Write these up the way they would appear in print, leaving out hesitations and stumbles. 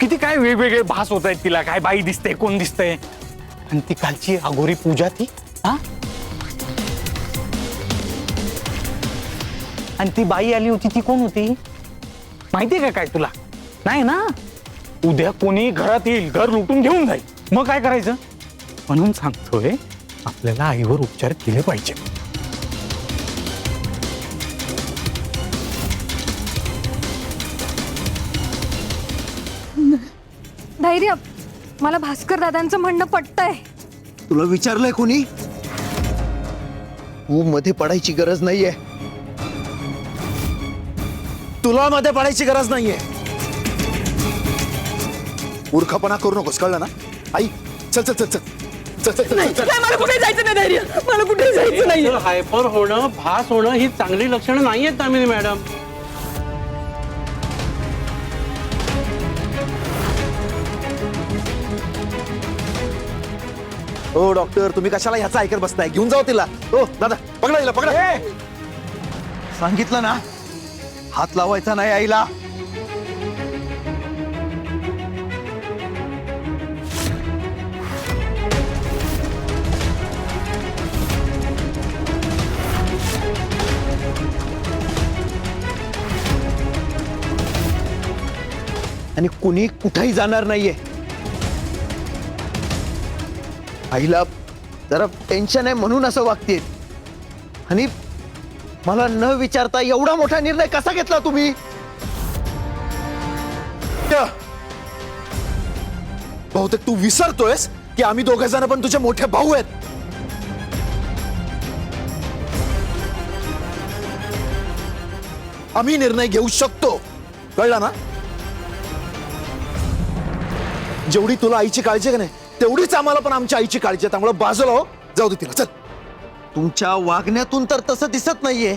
किती काय वेगवेगळे भास होत आहेत तिला, काय बाई दिसते, कोण दिसतंय. आणि ती कालची अघोरी पूजा ती, हा, आणि ती बाई आली होती ती कोण होती माहितीये का काय तुला? नाही ना. उद्या कोणी घरात येईल, घर लुटून घेऊन जाईल, मग काय करायचं? म्हणून सांगतोय आपल्याला आईवर उपचार केले पाहिजे. धैर्य, मला भास्कर दादांचं म्हणणं पटतंय. तुला विचारलंय कोणी? तू मध्ये पडायची गरज नाहीये. तुला मध्ये पडायची गरज नाहीये. मूर्खपणा करू नकोस, कळलं ना? आई चल चल चल चल चल चल चल चल. मला कुठे जायचं नाही धैर्य, मला कुठे जायचं नाही. हायपर होणं, भास होणं ही चांगली लक्षणं नाही आहेत दामिनी मॅडम. हो डॉक्टर, तुम्ही कशाला ह्याचा ऐकत बसताय? घेऊन जाऊ तिला. हो दादा, पकडा तिला, पकडा. सांगितलं ना, हात लावायचा नाही आईला. आणि कुणी कुठेही जाणार नाहीये. आईला जरा टेन्शन आहे म्हणून असं वागते. आणि मला न विचारता एवढा मोठा निर्णय कसा घेतला तुम्ही? बहुतेक तू विसरतोयस की आम्ही दोघे जण पण तुझे मोठे भाऊ आहेत. आम्ही निर्णय घेऊ शकतो, कळला ना? जेवढी तुला आईची काळजी आहे का नाही, तेवढीच आम्हाला पण आमच्या आईची काळजी आहे. त्यामुळे बाजूला हो, जाऊ दे तिला. चल. तुमच्या वागण्यातून तर तसं दिसत नाहीये.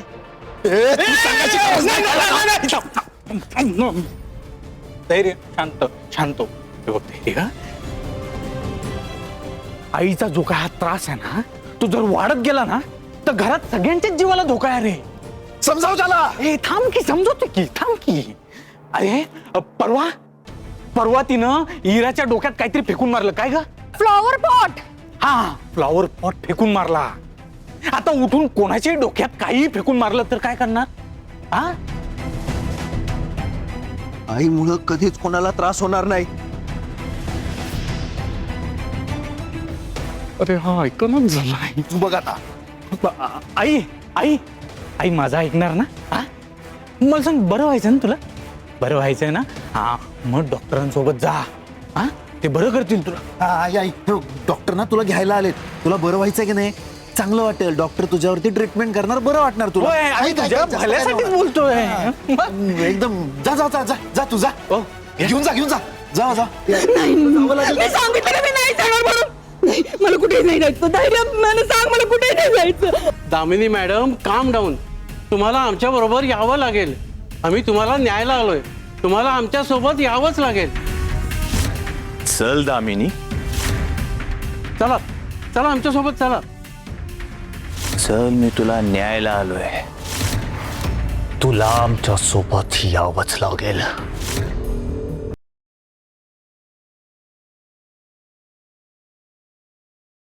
धैर्य, शांत शांत. हे बघ धैर्य, आईचा जो काय हा त्रास आहे ना, तो जर वाढत गेला ना तर घरात सगळ्यांच्याच जीवाला धोका आहे रे. समजाव त्याला. ए थांब की, समजवतो की, थांब की. अरे परवा तिनं इराच्या डोक्यात काहीतरी फेकून मारलं. काय ग? Flower pot. हा, फ्लॉवर पॉट फेकून मारला. आता उठून कोणाच्याही डोक्यात काही फेकून मारलं तर काय करणार? हा, आईमुळं कधीच कोणाला त्रास होणार नाही. अरे हा ऐकूनच झालाय. तू बघ आता. आई आई आई माझं ऐकणार ना? हा, मला सांग, बरं व्हायचं ना तुला? बरं व्हायचंय ना? हा, मग डॉक्टरांसोबत जा. हा, ते बरं करतील तुला. आई आई, डॉक्टर ना तुला घ्यायला आलेत. तुला बरं व्हायचंय की नाही? चांगलं वाटेल. डॉक्टर तुझ्यावरती ट्रीटमेंट करणार, बरं वाटणार तुला. होय, आई तुझ्या भल्यासाठीच बोलतोय. एकदम. जा जा जा जा जा तू जा. घेऊन जा, घेऊन जा. जा जा. मी सांगितलं ना, मी नाही जाणार म्हणून. नाही, मला कुठे नाही जायचं. धैर्य, मला सांग, मला कुठे नाही जायचं. दामिनी मॅडम, काम डाऊन. तुम्हाला आमच्या बरोबर यावं लागेल. आम्ही तुम्हाला न्यायला आलोय. तुम्हाला आमच्या सोबत यावंच लागेल. चल दामिनी, चला चला, आमच्या सोबत चला. चल, मी तुला न्यायला आलोय. तुला आमच्या सोबत यावंच लागेल.